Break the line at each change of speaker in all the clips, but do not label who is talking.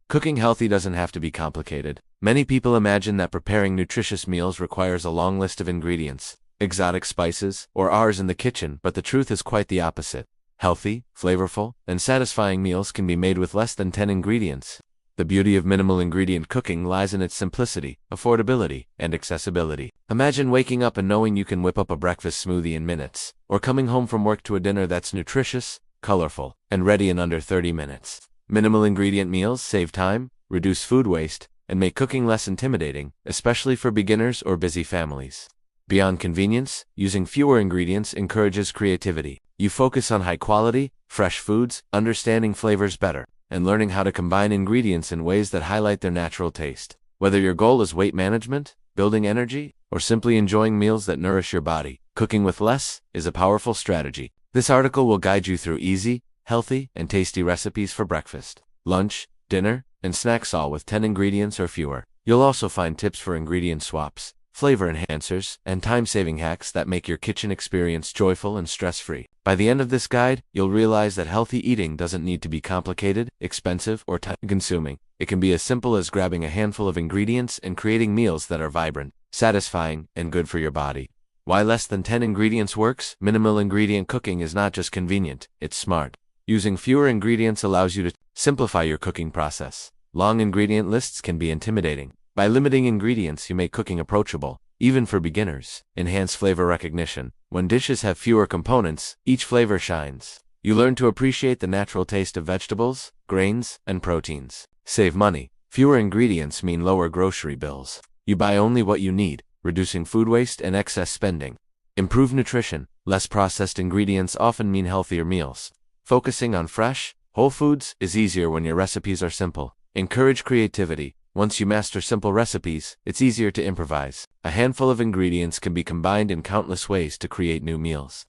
Cooking healthy doesn't have to be complicated. Many people imagine that preparing nutritious meals requires a long list of ingredients, exotic spices, or hours in the kitchen, but the truth is quite the opposite. Healthy, flavorful, and satisfying meals can be made with less than 10 ingredients. The beauty of minimal ingredient cooking lies in its simplicity, affordability, and accessibility. Imagine waking up and knowing you can whip up a breakfast smoothie in minutes, or coming home from work to a dinner that's nutritious, colorful, and ready in under 30 minutes. Minimal ingredient meals save time, reduce food waste, and make cooking less intimidating, especially for beginners or busy families. Beyond convenience, using fewer ingredients encourages creativity. You focus on high quality, fresh foods, understanding flavors better, and learning how to combine ingredients in ways that highlight their natural taste. Whether your goal is weight management, building energy, or simply enjoying meals that nourish your body, cooking with less is a powerful strategy. This article will guide you through easy, healthy, and tasty recipes for breakfast, lunch, dinner, and snacks, all with 10 ingredients or fewer. You'll also find tips for ingredient swaps, flavor enhancers, and time-saving hacks that make your kitchen experience joyful and stress-free. By the end of this guide, you'll realize that healthy eating doesn't need to be complicated, expensive, or time-consuming. It can be as simple as grabbing a handful of ingredients and creating meals that are vibrant, satisfying, and good for your body. Why less than 10 ingredients works? Minimal ingredient cooking is not just convenient, it's smart. Using fewer ingredients allows you to simplify your cooking process. Long ingredient lists can be intimidating. By limiting ingredients, you make cooking approachable, even for beginners. Enhance flavor recognition. When dishes have fewer components, each flavor shines. You learn to appreciate the natural taste of vegetables, grains, and proteins. Save money. Fewer ingredients mean lower grocery bills. You buy only what you need, reducing food waste and excess spending. Improve nutrition. Less processed ingredients often mean healthier meals. Focusing on fresh, whole foods is easier when your recipes are simple. Encourage creativity. Once you master simple recipes, it's easier to improvise. A handful of ingredients can be combined in countless ways to create new meals.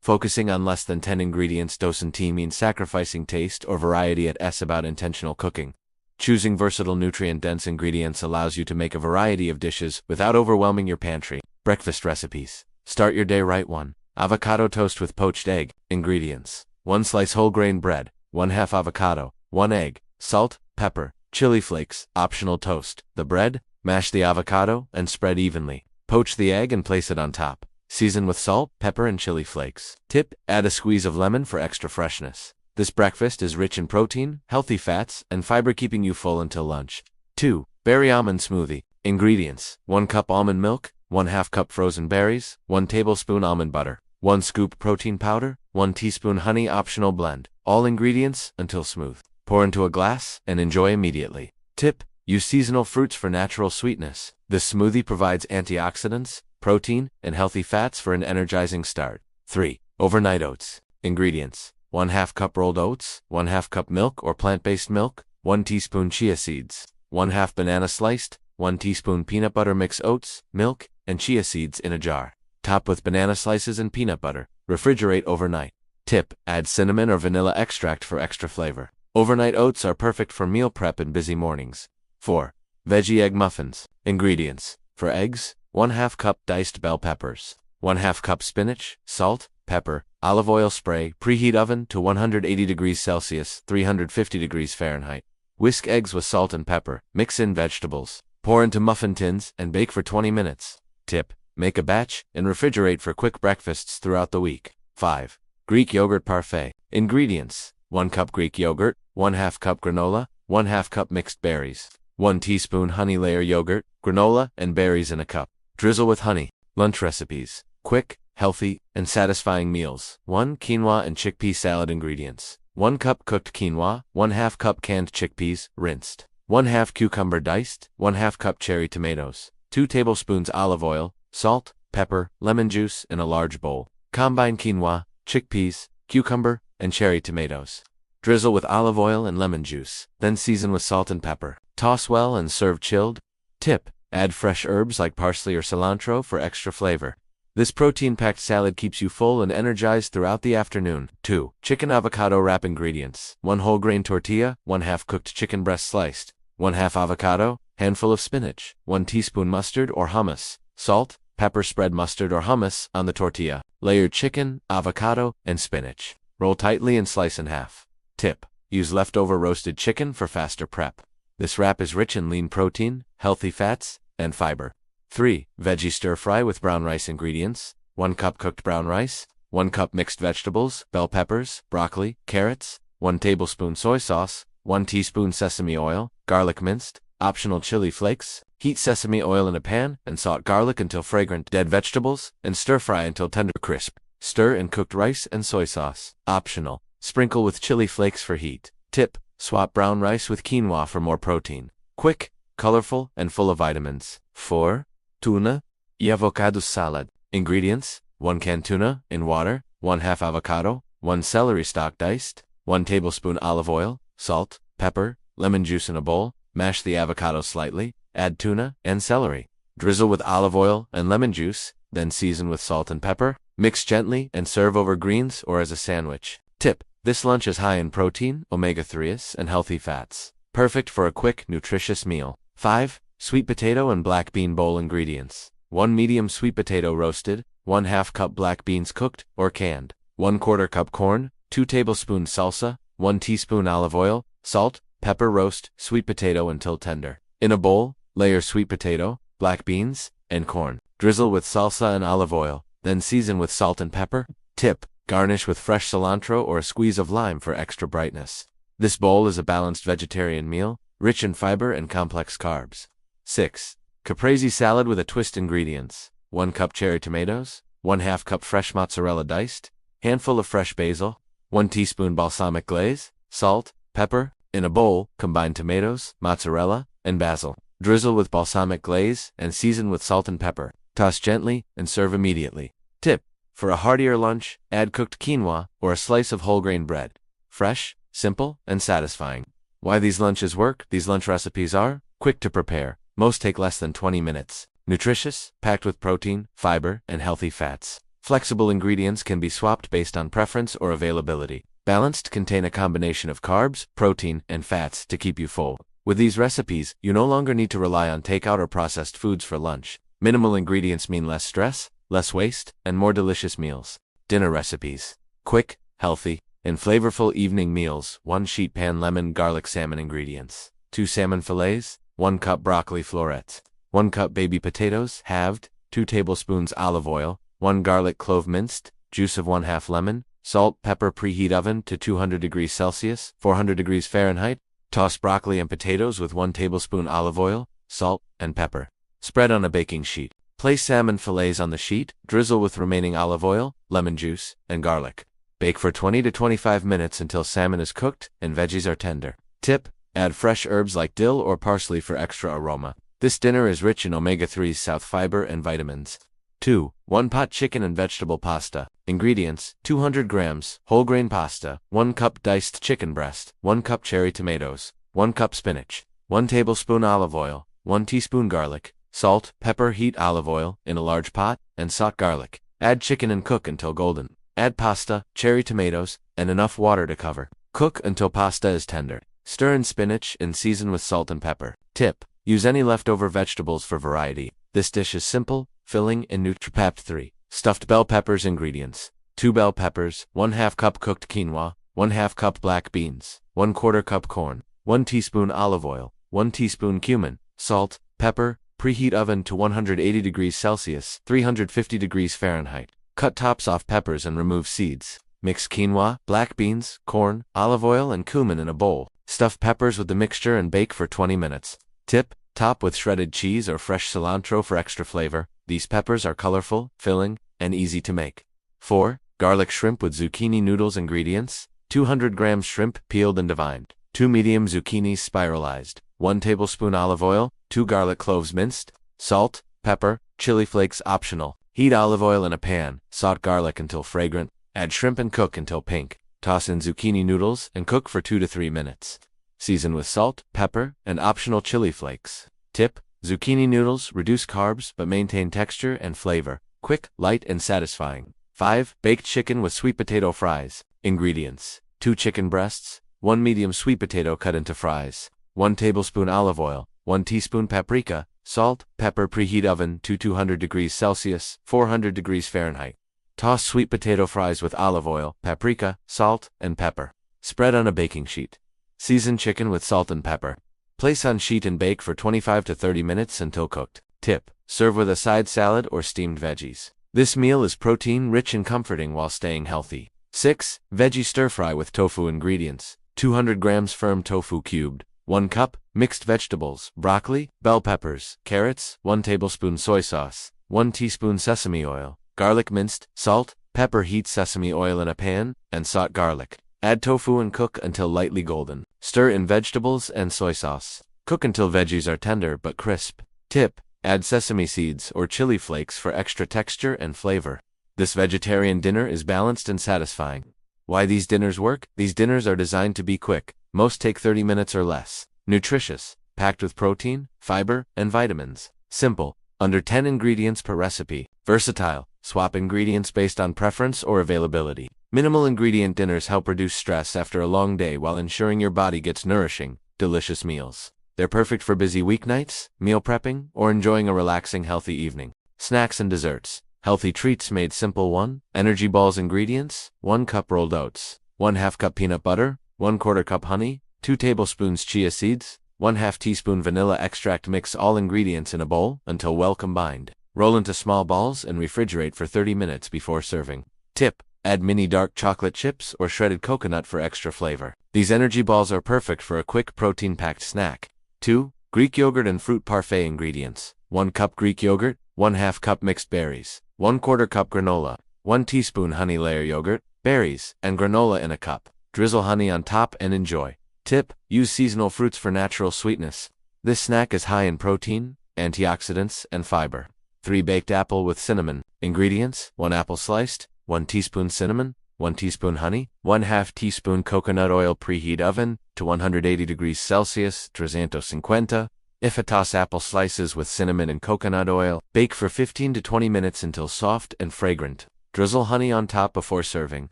Focusing on less than 10 ingredients doesn't mean sacrificing taste or variety. It's about intentional cooking. Choosing versatile nutrient-dense ingredients allows you to make a variety of dishes without overwhelming your pantry. Breakfast recipes. Start your day right. 1. Avocado toast with poached egg. Ingredients: 1 slice whole grain bread, 1/2 avocado, 1 egg, salt, pepper, chili flakes, optional toast. The bread, mash the avocado, and spread evenly. Poach the egg and place it on top. Season with salt, pepper, and chili flakes. Tip: add a squeeze of lemon for extra freshness. This breakfast is rich in protein, healthy fats, and fiber, keeping you full until lunch. 2. Berry almond smoothie. Ingredients: 1 cup almond milk, 1/2 cup frozen berries, 1 tablespoon almond butter, 1 scoop protein powder, 1 teaspoon honey, optional blend. All ingredients until smooth. Pour into a glass and enjoy immediately. Tip: use seasonal fruits for natural sweetness. This smoothie provides antioxidants, protein, and healthy fats for an energizing start. 3. Overnight oats. Ingredients: 1/2 cup rolled oats, 1/2 cup milk or plant-based milk, 1 teaspoon chia seeds, 1/2 banana sliced, 1 teaspoon peanut butter. Mix oats, milk, and chia seeds in a jar. Top with banana slices and peanut butter. Refrigerate overnight. Tip: add cinnamon or vanilla extract for extra flavor. Overnight oats are perfect for meal prep and busy mornings. 4. Veggie egg muffins. Ingredients: for eggs, 1/2 cup diced bell peppers, 1/2 cup spinach, salt, pepper, olive oil spray. Preheat oven to 180 degrees Celsius, 350 degrees Fahrenheit. Whisk eggs with salt and pepper. Mix in vegetables. Pour into muffin tins and bake for 20 minutes. Tip: make a batch and refrigerate for quick breakfasts throughout the week. 5. Greek yogurt parfait. Ingredients: 1 cup Greek yogurt, 1/2 cup granola, 1/2 cup mixed berries, 1 teaspoon honey. Layer yogurt, granola, and berries in a cup. Drizzle with honey. Lunch recipes: quick, healthy, and satisfying meals. 1 quinoa and chickpea salad. Ingredients: 1 cup cooked quinoa, 1/2 cup canned chickpeas, rinsed, 1/2 cucumber diced, 1/2 cup cherry tomatoes, 2 tablespoons olive oil, salt, pepper, lemon juice in a large bowl. Combine quinoa, chickpeas, cucumber, and cherry tomatoes. Drizzle with olive oil and lemon juice, then season with salt and pepper. Toss well and serve chilled. Tip: add fresh herbs like parsley or cilantro for extra flavor. This protein-packed salad keeps you full and energized throughout the afternoon. 2. Chicken avocado wrap. Ingredients: 1 whole grain tortilla, 1/2 cooked chicken breast sliced, 1/2 avocado, handful of spinach, 1 teaspoon mustard or hummus, salt, pepper. Spread mustard or hummus on the tortilla. Layer chicken, avocado, and spinach. Roll tightly and slice in half. Tip: use leftover roasted chicken for faster prep. This wrap is rich in lean protein, healthy fats, and fiber. 3. Veggie stir-fry with brown rice ingredients. 1 cup cooked brown rice, 1 cup mixed vegetables, bell peppers, broccoli, carrots, 1 tablespoon soy sauce, 1 teaspoon sesame oil, garlic minced, optional chili flakes. Heat sesame oil in a pan and saute garlic until fragrant, dead vegetables, and stir-fry until tender crisp. Stir in cooked rice and soy sauce. Optional. Sprinkle with chili flakes for heat. Tip: swap brown rice with quinoa for more protein. Quick, colorful, and full of vitamins. 4. Tuna y avocado salad. Ingredients: 1 can tuna, in water, 1/2 avocado, 1 celery stalk diced, 1 tablespoon olive oil, salt, pepper, lemon juice in a bowl. Mash the avocado slightly, add tuna and celery. Drizzle with olive oil and lemon juice, then season with salt and pepper. Mix gently and serve over greens or as a sandwich. Tip: this lunch is high in protein, omega-3s, and healthy fats. Perfect for a quick, nutritious meal. 5. Sweet potato and black bean bowl ingredients. 1 medium sweet potato roasted, 1/2 cup black beans cooked or canned, 1/4 cup corn, 2 tablespoons salsa, 1 teaspoon olive oil, salt, pepper. Roast sweet potato until tender. In a bowl, layer sweet potato, black beans, and corn. Drizzle with salsa and olive oil, then season with salt and pepper. Tip: garnish with fresh cilantro or a squeeze of lime for extra brightness. This bowl is a balanced vegetarian meal, rich in fiber and complex carbs. 6. Caprese salad with a twist. Ingredients: 1 cup cherry tomatoes, 1/2 cup fresh mozzarella diced, handful of fresh basil, 1 teaspoon balsamic glaze, salt, pepper. In a bowl, combine tomatoes, mozzarella, and basil. Drizzle with balsamic glaze and season with salt and pepper. Toss gently and serve immediately. Tip: for a heartier lunch, add cooked quinoa or a slice of whole grain bread. Fresh, simple, and satisfying. Why these lunches work? These lunch recipes are quick to prepare. Most take less than 20 minutes. Nutritious, packed with protein, fiber, and healthy fats. Flexible ingredients can be swapped based on preference or availability. Balanced, contain a combination of carbs, protein, and fats to keep you full. With these recipes, you no longer need to rely on takeout or processed foods for lunch. Minimal ingredients mean less stress, less waste, and more delicious meals. Dinner recipes: quick, healthy, and flavorful evening meals. 1 sheet pan lemon garlic salmon. Ingredients: 2 salmon fillets, 1 cup broccoli florets, 1 cup baby potatoes, halved, 2 tablespoons olive oil, 1 garlic clove minced, juice of 1/2 lemon, salt, pepper. Preheat oven to 200 degrees Celsius, 400 degrees Fahrenheit. Toss broccoli and potatoes with 1 tablespoon olive oil, salt, and pepper. Spread on a baking sheet. Place salmon fillets on the sheet, drizzle with remaining olive oil, lemon juice, and garlic. Bake for 20 to 25 minutes until salmon is cooked and veggies are tender. Tip: add fresh herbs like dill or parsley for extra aroma. This dinner is rich in omega-3s, south fiber, and vitamins. 2. 1 pot chicken and vegetable pasta. Ingredients: 200 grams, whole grain pasta, 1 cup diced chicken breast, 1 cup cherry tomatoes, 1 cup spinach, 1 tablespoon olive oil, 1 teaspoon garlic, salt, pepper. Heat olive oil in a large pot and saute garlic. Add chicken and cook until golden. Add pasta, cherry tomatoes, and enough water to cover. Cook until pasta is tender. Stir in spinach and season with salt and pepper. Tip: use any leftover vegetables for variety. This dish is simple, filling, and nutritious. 3. Stuffed bell peppers. Ingredients: 2 bell peppers, 1/2 cup cooked quinoa, 1/2 cup black beans, 1/4 cup corn, 1 teaspoon olive oil, 1 teaspoon cumin, salt, pepper. Preheat oven to 180 degrees Celsius, 350 degrees Fahrenheit. Cut tops off peppers and remove seeds. Mix quinoa, black beans, corn, olive oil, and cumin in a bowl. Stuff peppers with the mixture and bake for 20 minutes. Tip: top with shredded cheese or fresh cilantro for extra flavor. These peppers are colorful, filling, and easy to make. 4. Garlic shrimp with zucchini noodles. Ingredients: 200 grams shrimp, peeled and deveined, 2 medium zucchinis spiralized, 1 tablespoon olive oil, 2 garlic cloves minced, salt, pepper, chili flakes. Optional. Heat olive oil in a pan, saute garlic until fragrant, add shrimp and cook until pink. Toss in zucchini noodles and cook for 2 to 3 minutes. Season with salt, pepper, and optional chili flakes. Tip: zucchini noodles reduce carbs but maintain texture and flavor. Quick, light, and satisfying. 5. Baked chicken with sweet potato fries. Ingredients: 2 chicken breasts, 1 medium sweet potato cut into fries, 1 tablespoon olive oil, 1 teaspoon paprika, salt, pepper. Preheat oven to 200 degrees Celsius, 400 degrees Fahrenheit. Toss sweet potato fries with olive oil, paprika, salt, and pepper. Spread on a baking sheet. Season chicken with salt and pepper. Place on sheet and bake for 25 to 30 minutes until cooked. Tip: serve with a side salad or steamed veggies. This meal is protein-rich and comforting while staying healthy. 6. Veggie stir-fry with tofu ingredients. 200 grams firm tofu cubed. 1 cup, mixed vegetables, broccoli, bell peppers, carrots, 1 tablespoon soy sauce, 1 teaspoon sesame oil, garlic minced, salt, pepper. Heat sesame oil in a pan, and saute garlic. Add tofu and cook until lightly golden. Stir in vegetables and soy sauce. Cook until veggies are tender but crisp. Tip: add sesame seeds or chili flakes for extra texture and flavor. This vegetarian dinner is balanced and satisfying. Why these dinners work? These dinners are designed to be quick. Most take 30 minutes or less. Nutritious, packed with protein, fiber, and vitamins. Simple, under 10 ingredients per recipe. Versatile, swap ingredients based on preference or availability. Minimal ingredient dinners help reduce stress after a long day while ensuring your body gets nourishing, delicious meals. They're perfect for busy weeknights, meal prepping, or enjoying a relaxing, healthy evening. Snacks and desserts. Healthy treats made simple. 1. Energy balls. Ingredients: 1 cup rolled oats, 1/2 cup peanut butter, 1/4 cup honey, 2 tablespoons chia seeds, 1/2 teaspoon vanilla extract. Mix all ingredients in a bowl until well combined. Roll into small balls and refrigerate for 30 minutes before serving. Tip: add mini dark chocolate chips or shredded coconut for extra flavor. These energy balls are perfect for a quick protein-packed snack. 2. Greek yogurt and fruit parfait. Ingredients: 1 cup Greek yogurt, 1/2 cup mixed berries, 1/4 cup granola, 1 teaspoon honey. Layer yogurt, berries, and granola in a cup. Drizzle honey on top and enjoy. Tip: use seasonal fruits for natural sweetness. This snack is high in protein, antioxidants, and fiber. 3. Baked apple with cinnamon. Ingredients: 1 apple sliced, 1 teaspoon cinnamon, 1 teaspoon honey, 1/2 teaspoon coconut oil. Preheat oven to 180 degrees Celsius, 350. If toss apple slices with cinnamon and coconut oil, bake for 15 to 20 minutes until soft and fragrant. Drizzle honey on top before serving.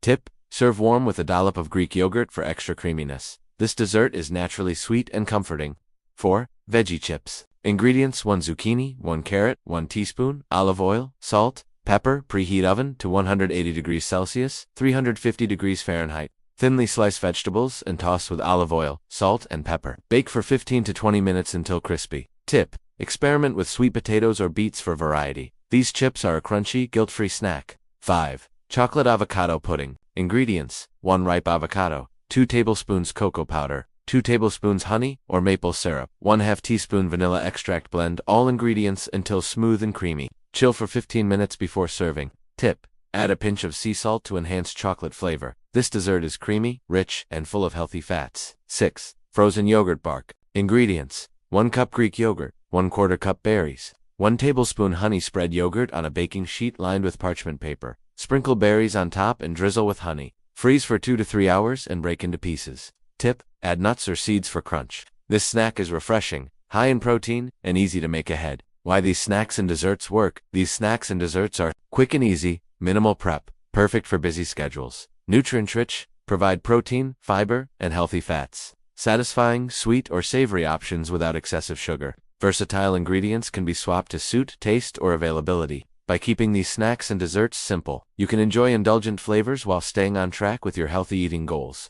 Tip: serve warm with a dollop of Greek yogurt for extra creaminess. This dessert is naturally sweet and comforting. 4. Veggie chips. Ingredients: 1 zucchini, 1 carrot, 1 teaspoon, olive oil, salt, pepper. Preheat oven to 180 degrees Celsius, 350 degrees Fahrenheit. Thinly slice vegetables and toss with olive oil, salt, and pepper. Bake for 15 to 20 minutes until crispy. Tip: experiment with sweet potatoes or beets for variety. These chips are a crunchy, guilt-free snack. 5. Chocolate avocado pudding. Ingredients: 1 ripe avocado, 2 tablespoons cocoa powder, 2 tablespoons honey or maple syrup, 1/2 teaspoon vanilla extract. Blend all ingredients until smooth and creamy. Chill for 15 minutes before serving. Tip: add a pinch of sea salt to enhance chocolate flavor. This dessert is creamy, rich, and full of healthy fats. 6. Frozen yogurt bark. Ingredients: 1 cup Greek yogurt, 1/4 cup berries, 1 tablespoon honey. Spread yogurt on a baking sheet lined with parchment paper. Sprinkle berries on top and drizzle with honey. Freeze for 2 to 3 hours and break into pieces. Tip: add nuts or seeds for crunch. This snack is refreshing, high in protein, and easy to make ahead. Why these snacks and desserts work? These snacks and desserts are quick and easy, minimal prep, perfect for busy schedules. Nutrient-rich, provide protein, fiber, and healthy fats. Satisfying, sweet, or savory options without excessive sugar. Versatile ingredients can be swapped to suit taste or availability. By keeping these snacks and desserts simple, you can enjoy indulgent flavors while staying on track with your healthy eating goals.